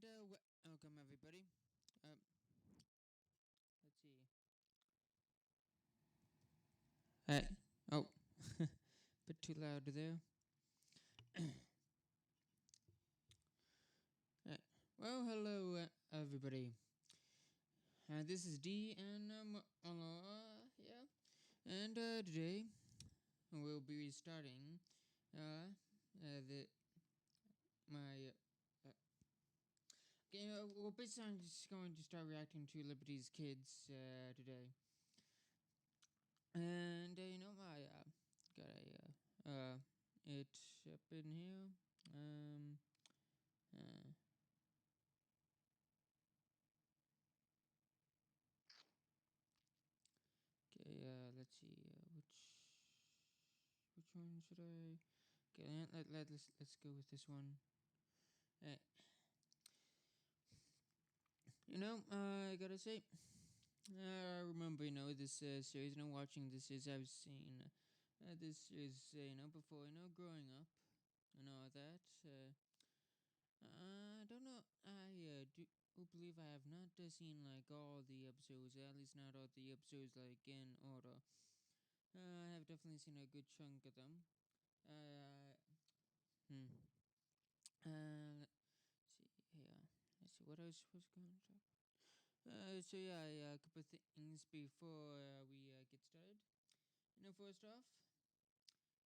Welcome everybody. Let's see. Oh, bit too loud there. Uh, well, hello everybody. This is D and yeah. And today we'll be starting the my okay. Well, basically, I'm just going to start reacting to Liberty's Kids today. And I got it up in here. Uh, okay. Let's see. Which one should I? Okay. Let's go with this one. Uh, I gotta say, I remember this series. Watching this series, I've seen this series. Before. Growing up and all that. I don't know. I do believe I have not seen like all the episodes, at least not all the episodes like in order. I have definitely seen a good chunk of them. Uh, hmm. Let's see here. Let's see what else was going to talk. So yeah, a couple of things before we get started. First off,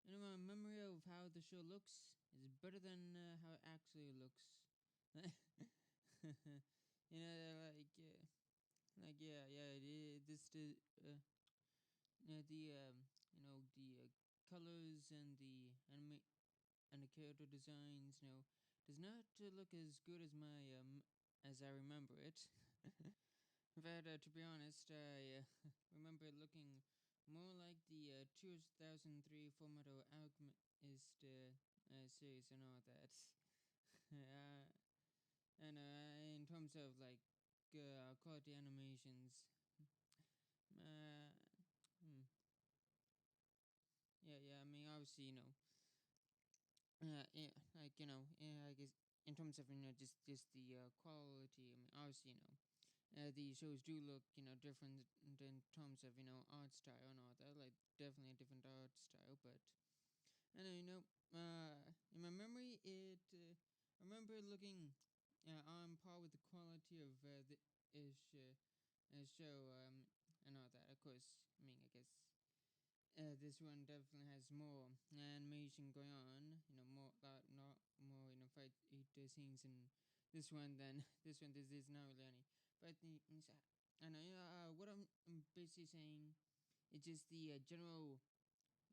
my memory of how the show looks is better than how it actually looks. This the colors and the anime and the character designs, does not look as good as my as I remember it. In fact, to be honest, I remember it looking more like the 2003 Fullmetal Alchemist series and all that. And in terms of like quality animations, uh, hmm, yeah. I mean, obviously, yeah, like I guess in terms of just the quality. I mean, obviously, the shows do look different in terms of art style and all that. Like definitely a different art style, but I know in my memory I remember it looking on par with the quality of the ish show and all that. Of course, I mean I guess this one definitely has more animation going on. Not more fight scenes in this one than this one. This is not really any. But I know what I'm basically saying is just the general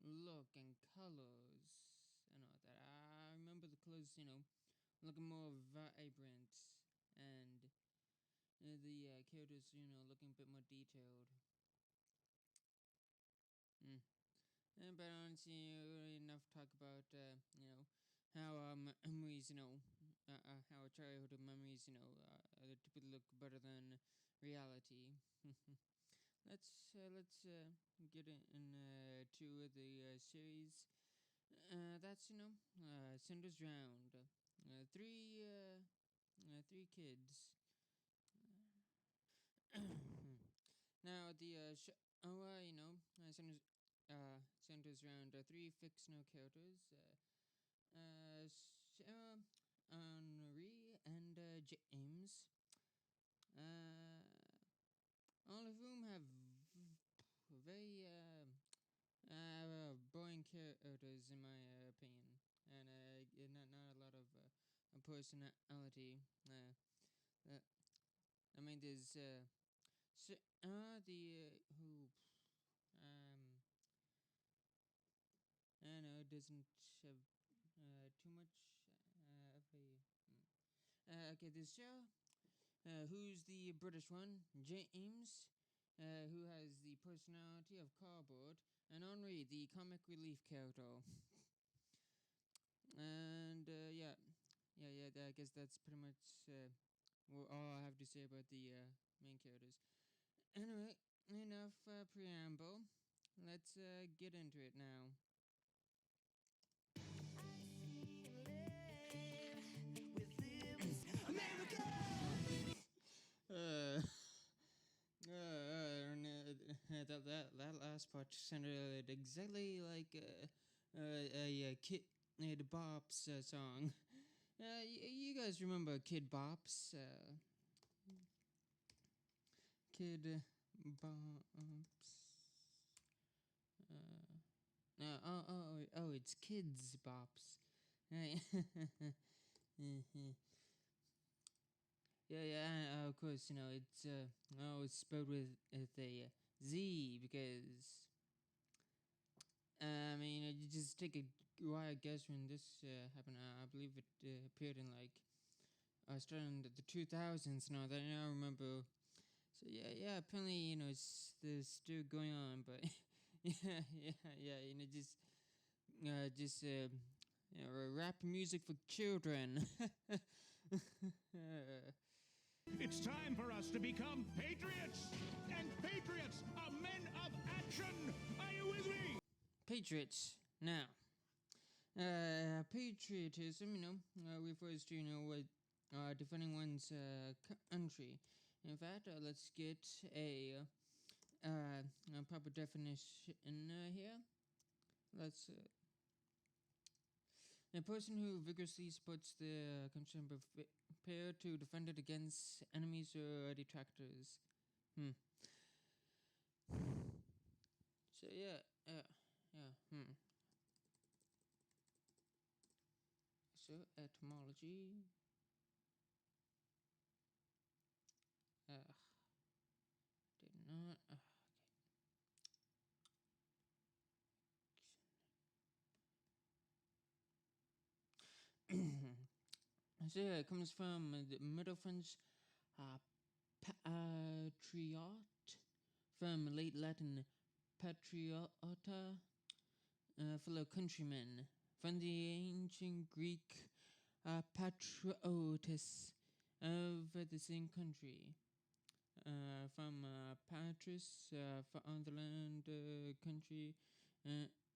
look and colors and all that. I remember the colors, looking more vibrant and the characters, looking a bit more detailed. Mm. But honestly, really enough talk about how memories, how our childhood memories, typically look better than reality. Let's get to the series. That's Cinder's Drowned. Three kids. Now the centers around three fictional characters: Sarah, Henri, and James. Uh, all of whom have very boring characters, in my opinion, and not a lot of personality. I mean, there's the who I don't know doesn't have too much of a. Okay, there's who's the British one, James, who has the personality of cardboard, and Henri, the comic relief character. And I guess that's pretty much all I have to say about the main characters. Anyway, enough preamble. Let's get into it now. America! that last part sounded exactly like a Kid Bop's song. You guys remember Kid Bop's? Kid Bop's. Oh, it's Kids Bops. Right. Yeah, of course, it's spelled with a Z because, you just take a wild guess when this happened. I believe it appeared in, starting in the 2000s and all that, and I remember. So, yeah, apparently, it's still going on, but, yeah, just rap music for children. It's time for us to become patriots! And patriots are men of action! Are you with me? Patriots. Now, patriotism, refers to, defending one's country. In fact, let's get a proper definition here. Let's a person who vigorously supports the country and prepared to defend it against enemies or detractors. So yeah. So etymology. Did not. So yeah, it comes from the Middle French patriot, from late Latin patriota, fellow countrymen, from the ancient Greek patriotus, of the same country, from patris, fatherland, country,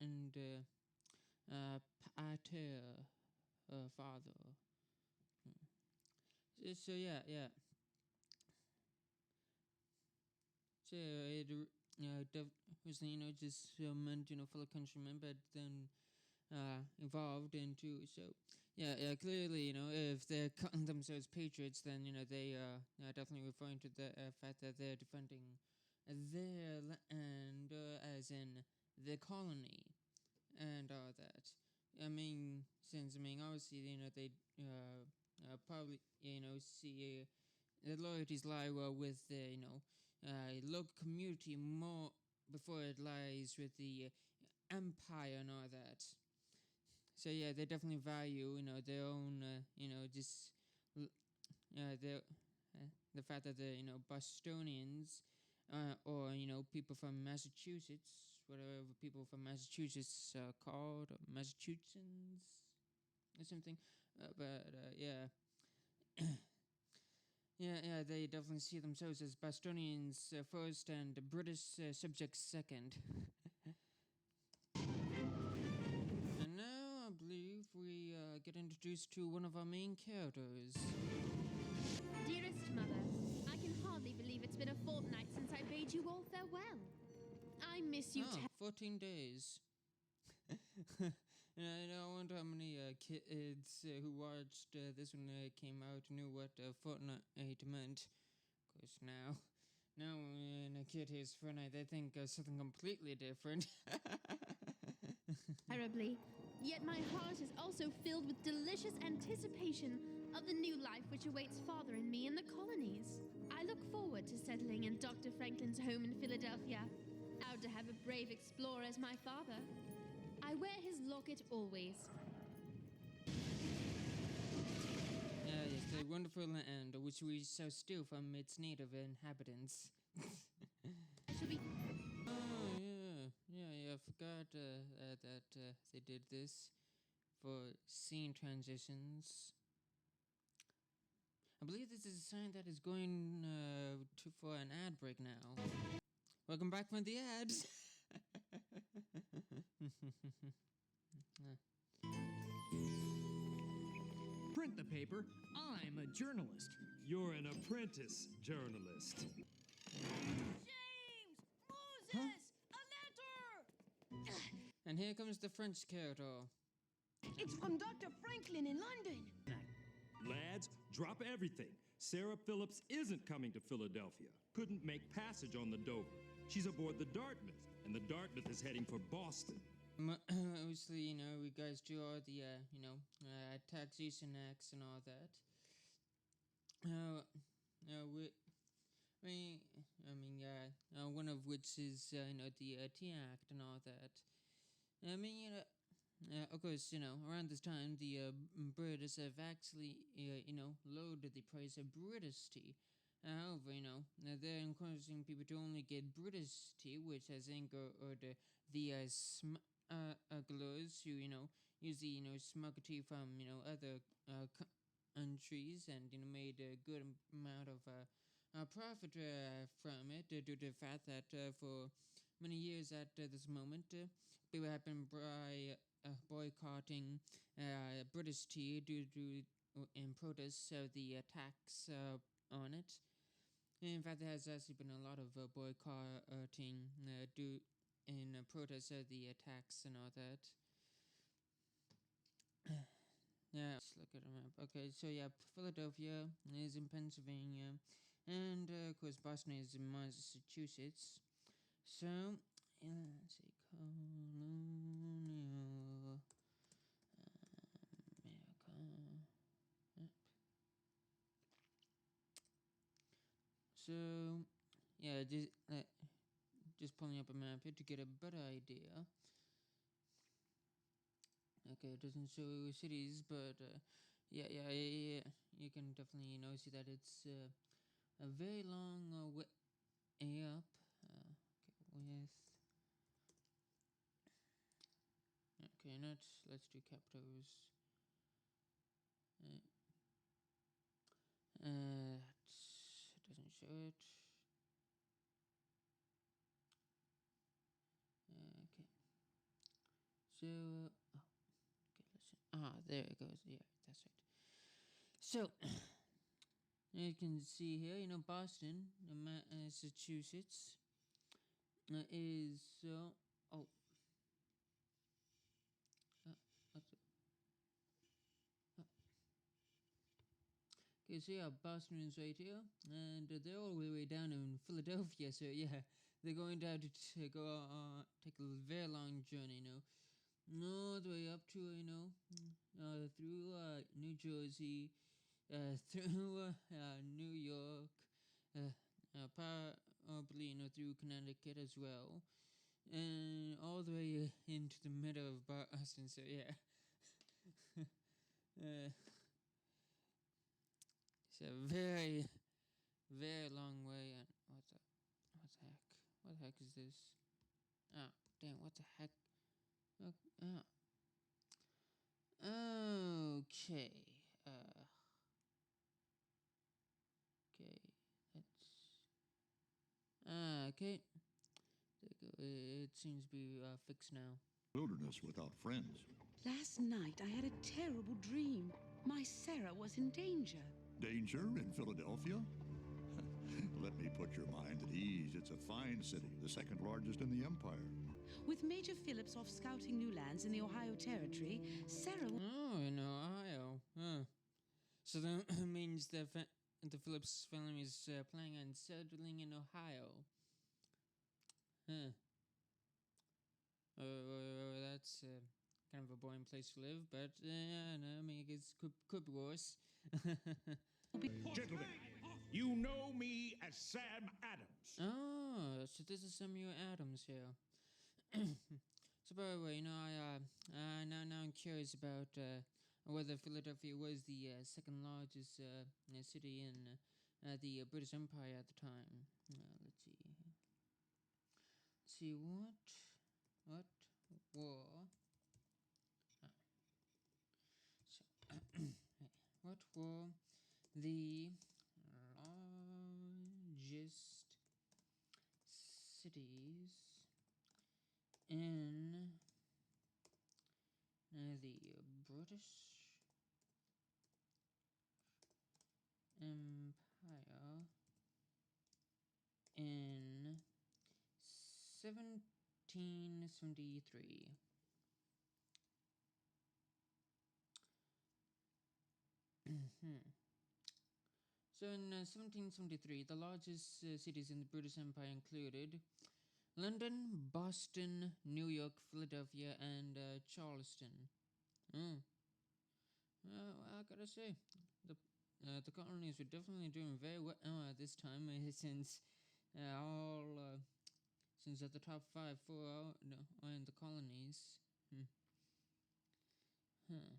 and pater, father. So yeah. So it was just meant fellow countrymen, but then evolved into yeah clearly if they're calling themselves patriots, then they are definitely referring to the fact that they're defending their land, as in the colony and all that. Since obviously they probably see the loyalties lie with the local community more before it lies with the empire and all that. So yeah, they definitely value their own just their the fact that the Bostonians or people from Massachusetts, whatever people from Massachusetts are called, or Massachusetts or something, yeah. Yeah, they definitely see themselves as Bostonians first and British subjects second. And now I believe we get introduced to one of our main characters. Dearest Mother, I can hardly believe it's been a fortnight since I bade you all farewell. I miss you 14 days. I wonder how many kids who watched this when it came out knew what a fortnight meant. Of course, now when a kid hears fortnight, they think something completely different. terribly, yet my heart is also filled with delicious anticipation of the new life which awaits Father and me in the colonies. I look forward to settling in Dr. Franklin's home in Philadelphia, out to have a brave explorer as my father. I wear his locket always. Yes, the wonderful land which we shall steal from its native inhabitants. I shall be... Oh, yeah, I forgot that they did this for scene transitions. I believe this is a sign that is going for an ad break now. Welcome back from the ads. Print the paper. I'm a journalist. You're an apprentice journalist. James! Moses! And here comes the French character. It's from Dr. Franklin in London. Lads, drop everything. Sarah Phillips isn't coming to Philadelphia. Couldn't make passage on the Dover. She's aboard the Dartmouth, and the Dartmouth is heading for Boston. Obviously, you guys do all the, taxation acts and all that. One of which is, the Tea Act and all that. Of course, around this time, the British have actually, lowered the price of British tea. However, they're encouraging people to only get British tea, which has angered the smugglers who, usually, smuggle tea from, other countries and, made a good amount of profit from it due to the fact that for many years at this moment, people have been boycotting British tea due to in protest of the tax on it. In fact, there has actually been a lot of boycotting due in protest of the tax and all that. Yeah, let's look at a map. Okay, so yeah, Philadelphia is in Pennsylvania, and of course Boston is in Massachusetts. So, let's see, colonial America. Yep. So, yeah, just pulling up a map here to get a better idea. Okay, it doesn't show cities, but yeah, you can definitely see that it's a very long way up. Okay, let's do capitals. It doesn't show it. Okay. So, there it goes. Yeah, that's right. So, you can see here, Boston, Massachusetts, is okay, so yeah, Boston is right here, and they're all the way down in Philadelphia, so yeah, they're going down to go take a very long journey, all the way up to, through New Jersey, through New York, probably, through Connecticut as well, and all the way into the middle of Boston, so yeah. It's a very, very long way, and what the heck? What the heck is this? Damn, what the heck? Okay, okay, okay. It seems to be fixed now. Wilderness without friends. Last night I had a terrible dream. My Sarah was in danger. Danger in Philadelphia? Let me put your mind at ease. It's a fine city, the second largest in the empire. With Major Phillips off scouting new lands in the Ohio Territory, Sarah... Oh, in Ohio. Huh. So that means the Phillips family is planning on settling in Ohio. Huh. That's kind of a boring place to live, but no, I mean, it could be worse. Gentlemen, you know me as Sam Adams. Oh, so this is Samuel Adams here. So by the way, now I'm curious about whether Philadelphia was the second largest city in the British Empire at the time. Let's see. What war? What were the largest cities in the British Empire in 1773? So in 1773, the largest cities in the British Empire included London, Boston, New York, Philadelphia, and Charleston. Oh, I gotta say, the colonies were definitely doing very well at this time, all since at the top five four are in the colonies. Hmm. Huh.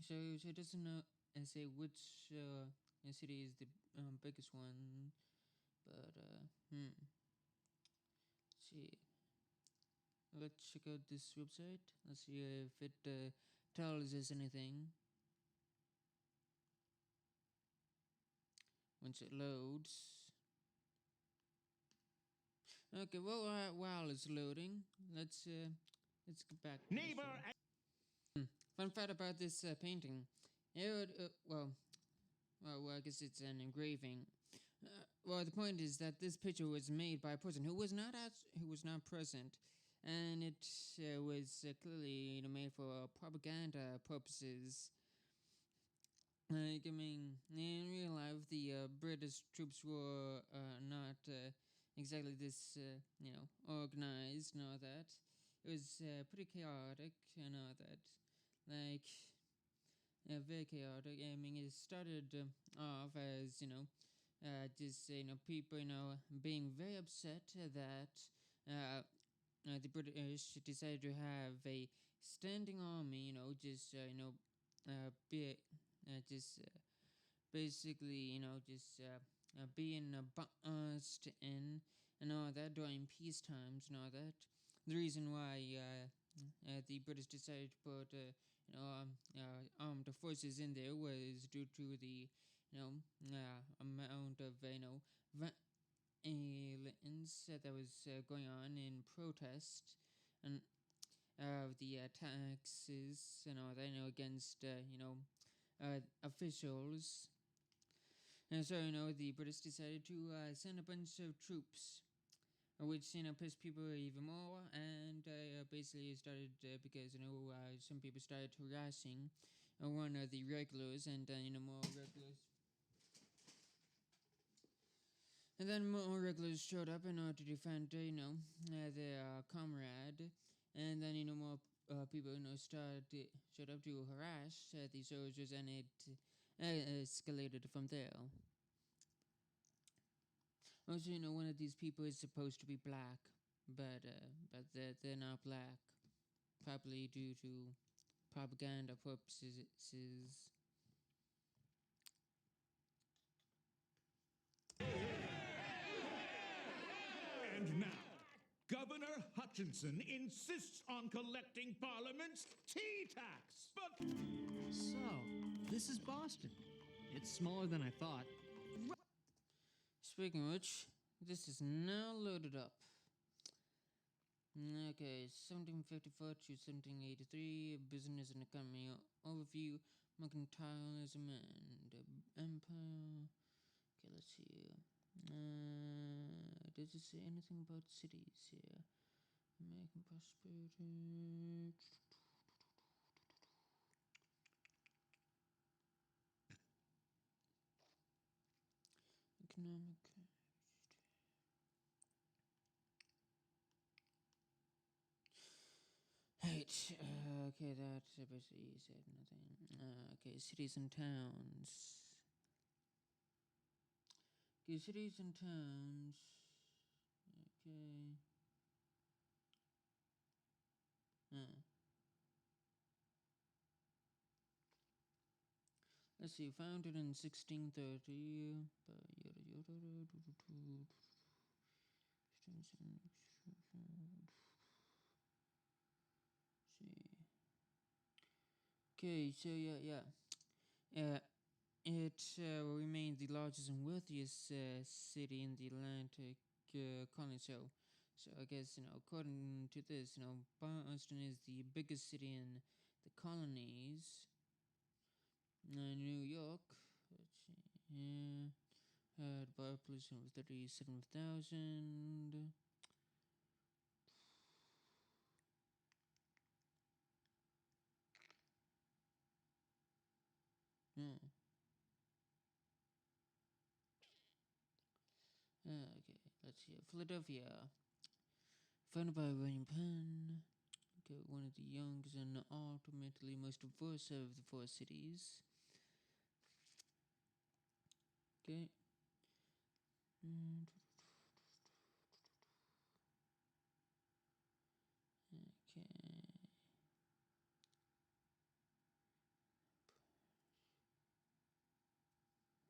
So it doesn't know say which city is the biggest one, but see. Let's check out this website. Let's see if it tells us anything. Once it loads. Okay, well, while it's loading, let's get back to Neighbor. Fun fact about this painting. It would, well, I guess it's an engraving. Well, the point is that this picture was made by a person who was not present, and it was clearly made for propaganda purposes. Like, I mean, in real life, the British troops were not exactly this, organized and all that. It was pretty chaotic and all that. Like, very chaotic. I mean, it started off as, just, people, being very upset that the British decided to have a standing army, be just basically, being bussed in and all that during peace times and all that. The reason why the British decided to put, armed forces in there was due to the, amount of, violence that was going on in protest and the taxes and all that, against, officials. And so, the British decided to send a bunch of troops, which, pissed people even more, and basically started, because, some people started harassing one of the regulars, and, more regulars. And then more regulars showed up in order to defend, their comrade, and then, more people, showed up to harass the soldiers, and it escalated from there. Also, one of these people is supposed to be black, but they're not black, probably due to propaganda purposes. And now, Governor Hutchinson insists on collecting Parliament's tea tax. But So, this is Boston. It's smaller than I thought. Speaking of which, this is now loaded up. Okay, 1754 to 1783, business and economy overview, mercantilism and empire. Okay, let's see. Does it say anything about cities here? American prosperity. Economic. Right, okay, that basically said nothing. Okay, cities and towns. Okay, cities and towns. Okay. Let's see, founded in 1630 by Okay, so it remained the largest and wealthiest city in the Atlantic colony. So I guess, according to this, Boston is the biggest city in the colonies. New York, let's see, had a population of 37,000. Hmm. Okay, let's see. Philadelphia, founded by William Penn. Okay, one of the youngest and ultimately most diverse of the four cities. Okay. Okay.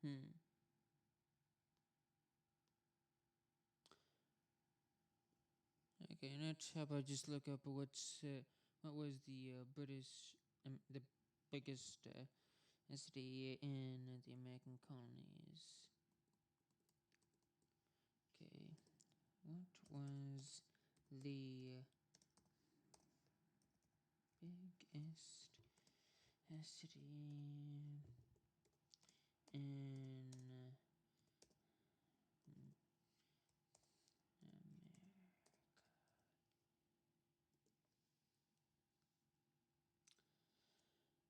Hmm. Okay, next, how about just look up what was the British, the biggest city in the American colonies. Okay, what was the biggest city in America?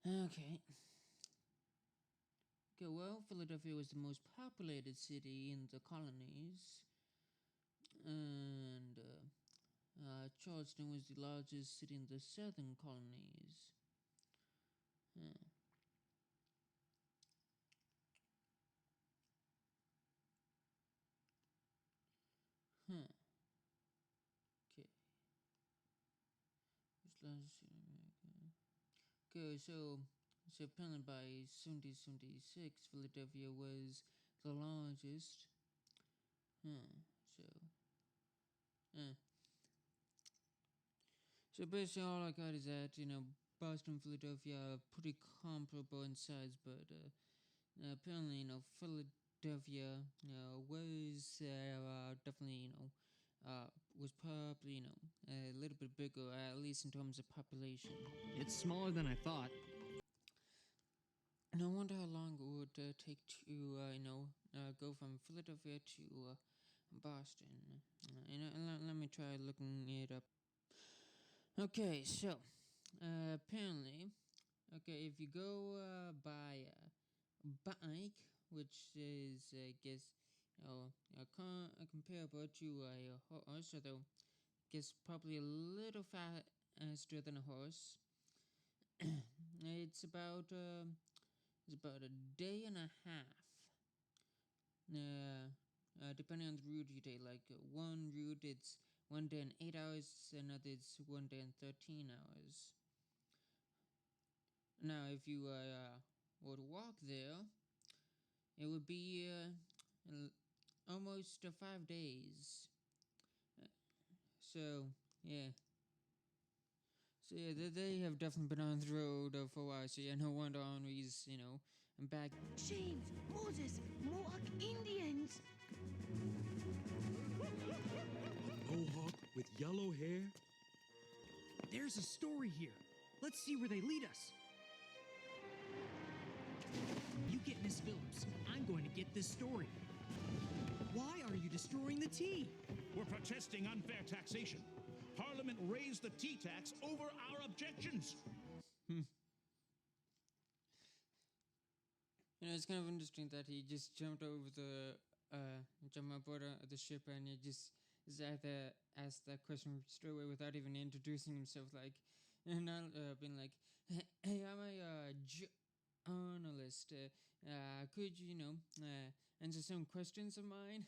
Okay. Okay, well, Philadelphia was the most populated city in the colonies, and Charleston was the largest city in the southern colonies. Huh. Huh. Okay. Okay, so apparently by 1776, Philadelphia was the largest. Huh. So, uh, so basically all I got is that Boston, Philadelphia are pretty comparable in size, but apparently Philadelphia was definitely was probably a little bit bigger, at least in terms of population. It's smaller than I thought. And I wonder how long it would take to go from Philadelphia to Boston. Let me try looking it up. Okay, so apparently, okay, if you go by bike, which is I guess comparable to a horse, although I guess probably a little faster than a horse. It's about a day and a half. Depending on the route you take, like one route it's 1 day and 8 hours, another it's 1 day and 13 hours. Now, if you were to walk there, it would be almost 5 days. So yeah. So yeah, they have definitely been on the road for a while. So yeah, no wonder Henri's back. James, Moses, Mohawk Indians. Mohawk with yellow hair? There's a story here. Let's see where they lead us. You get Miss Phillips. I'm going to get this story. Why are you destroying the tea? We're protesting unfair taxation. Parliament raised the tea tax over our objections. It's kind of interesting that he just jumped over jumped aboard the ship, and he just asked that question straight away without even introducing himself, like, and not being like, "Hey, I'm a journalist. Could you, answer some questions of mine?"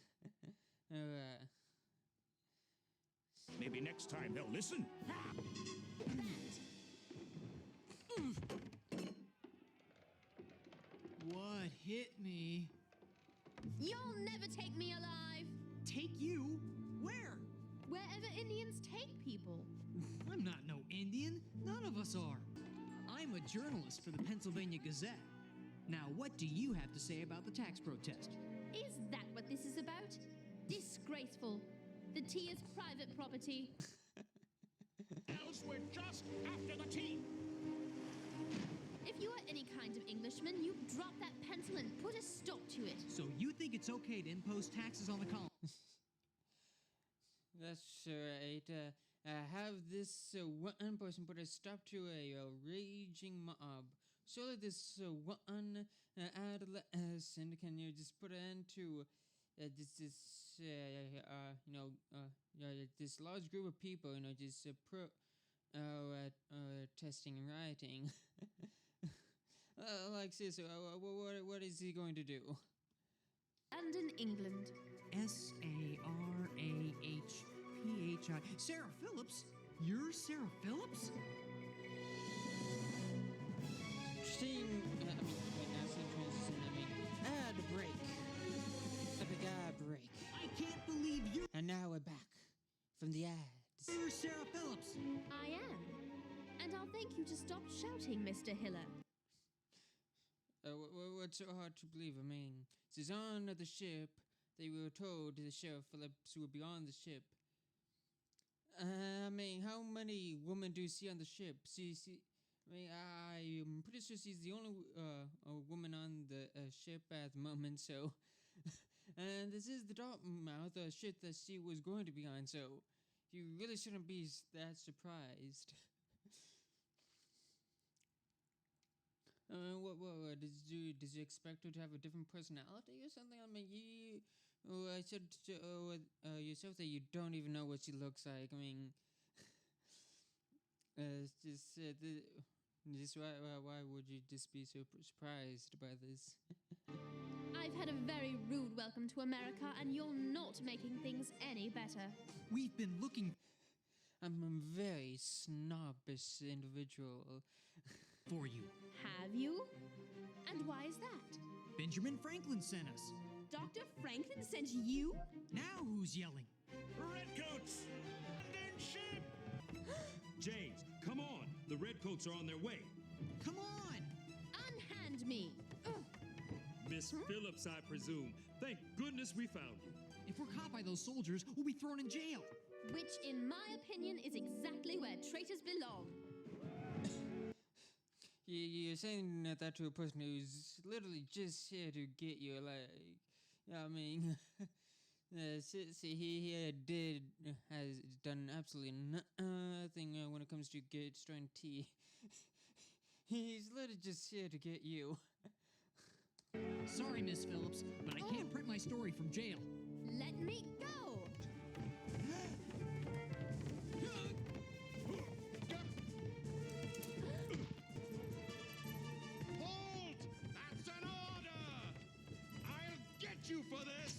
Maybe next time they'll listen. What hit me? You'll never take me alive! Take you? Where? Wherever Indians take people. I'm not no Indian. None of us are. I'm a journalist for the Pennsylvania Gazette. Now, what do you have to say about the tax protest? Is that what this is about? Disgraceful. The tea is private property. Else we're just after the tea. If you are any kind of Englishman, you drop that pencil and put a stop to it. So you think it's okay to impose taxes on the colony? That's right. Have this one person put a stop to a raging mob surely this one adolescent can just put an end to this large group of people, just testing and rioting. Like seriously, what is he going to do? London, England. Sarahphpi. Sarah Phillips? You're Sarah Phillips? Scene, ad break. Epic ad break. I can't believe you're And now we're back from the ads. Sarah Phillips. I am. And I'll thank you to stop shouting, Mr. Hiller. What's so hard to believe? Since on the ship, they were told the Sheriff Phillips would be on the ship. How many women do you see on the ship? I'm pretty sure she's the only woman on the ship at the moment, so... And this is the Dartmouth ship that she was going to be on, so you really shouldn't be that surprised. Did you expect her to have a different personality or something? I said yourself that you don't even know what she looks like. Why would you just be so surprised by this? I've had a very rude welcome to America, and you're not making things any better. We've been looking I'm a very snobbish individual. for you. Have you? And why is that? Benjamin Franklin sent us. Dr. Franklin sent you? Now who's yelling? Redcoats! London ship! James, come on. The Redcoats are on their way. Come on! Unhand me! Ugh. Miss Phillips, I presume. Thank goodness we found you. If we're caught by those soldiers, we'll be thrown in jail. Which, in my opinion, is exactly where traitors belong. You're saying that to a person who's literally just here to get you, he has done absolutely nothing when it comes to destroying tea. He's literally just here to get you. Sorry, Miss Phillips, but I can't print my story from jail. Let me go! Hold! That's an order! I'll get you for this!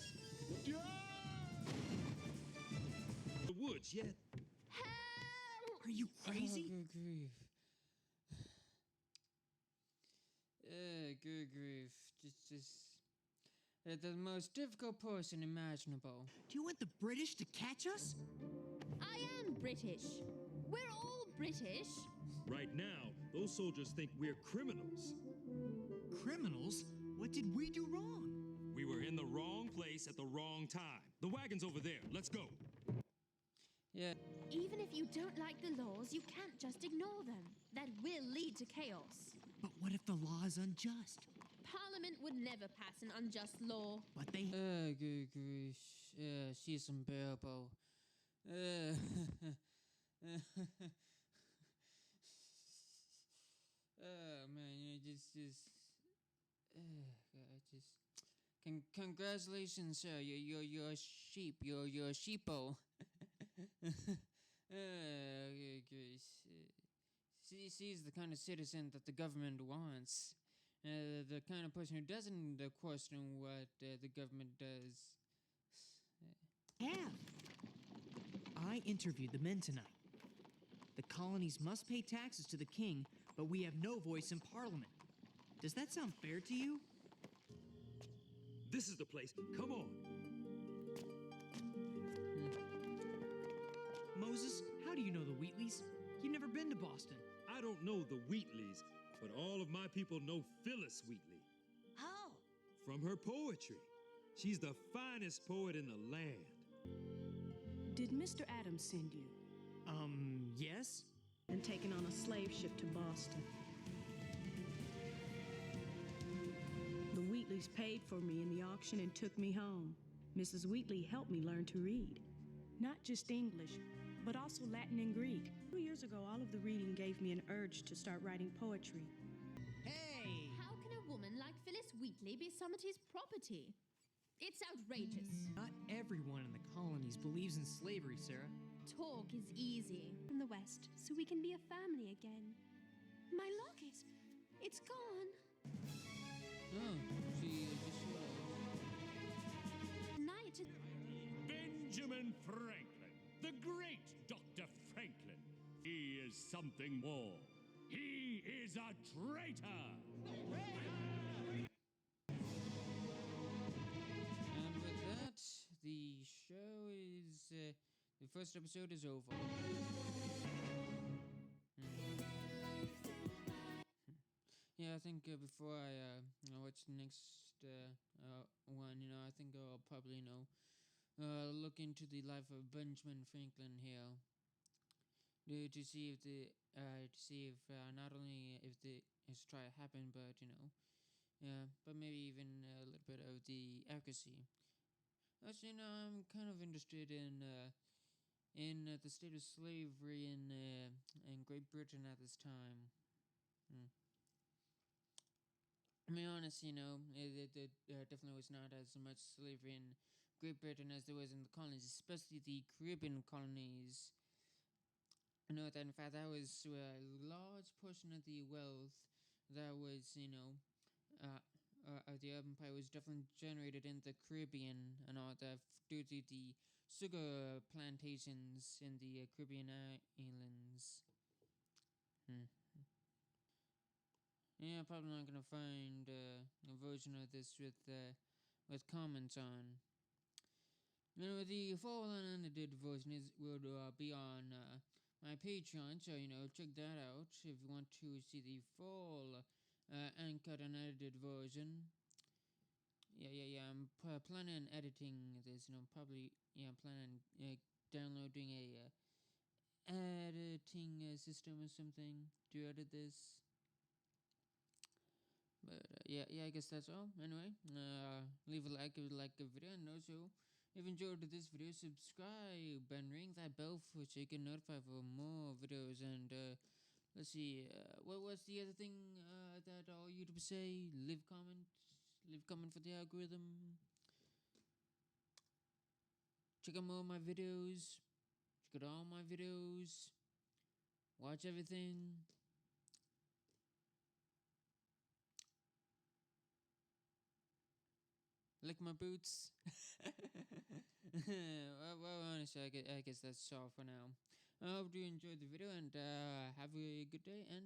The woods yet? Help! Are you crazy? Oh, good grief. Good grief. The most difficult person imaginable. Do you want the British to catch us? I am British. We're all British. Right now, those soldiers think we're criminals. Criminals? What did we do wrong? We were in the wrong place at the wrong time. The wagon's over there. Let's go. Yeah. Even if you don't like the laws, you can't just ignore them. That will lead to chaos. But what if the law is unjust? Parliament would never pass an unjust law. But they... Good grief. She's unbearable. Congratulations, sir. You're a sheep. You're a sheeple. She's the kind of citizen that the government wants. The kind of person who doesn't question what the government does. have. I interviewed the men tonight. The colonies must pay taxes to the king, but we have no voice in Parliament. Does that sound fair to you? This is the place. Come on. Moses, how do you know the Wheatleys? You've never been to Boston. I don't know the Wheatleys, but all of my people know Phyllis Wheatley. How? From her poetry. She's the finest poet in the land. Did Mr. Adams send you? Yes? And taken on a slave ship to Boston? The Wheatleys paid for me in the auction and took me home. Mrs. Wheatley helped me learn to read. Not just English, but also Latin and Greek. 2 years ago, all of the reading gave me an urge to start writing poetry. Hey! obviously be somebody's property. It's outrageous. Not everyone in the colonies believes in slavery, Sarah. Talk is easy. From the West, so we can be a family again. My locket, it's gone. Oh, she just Night. Benjamin Franklin, the great Dr. Franklin. He is something more. He is a traitor! And with that, the show is the first episode is over. Yeah, I think before I watch the next one, I think I'll probably look into the life of Benjamin Franklin here to see if not only if the his trial happened, but but maybe even a little bit of the accuracy. Actually, I'm kind of interested in the state of slavery in Great Britain at this time. To be honest, it definitely was not as much slavery in Great Britain as there was in the colonies, especially the Caribbean colonies. I know that in fact that was a large portion of the wealth that was, of the empire was definitely generated in the Caribbean and all that due to the sugar plantations in the Caribbean islands. Yeah, probably not gonna find a version of this with comments on. The full unedited version will be on my Patreon, so check that out if you want to see the full uncut unedited version. Yeah. I'm planning on editing this. Probably planning on downloading a editing system or something to edit this. But yeah, I guess that's all. Anyway, leave a like if you like the video, and also if you enjoyed this video, subscribe and ring that bell so you get notified for more videos. And let's see, what's the other thing that all YouTubers say? Leave comment for the algorithm. Check out more of my videos. Check out all my videos. Watch everything. Lick my boots. well, honestly, I guess that's all for now. I hope you enjoyed the video, and have a good day, and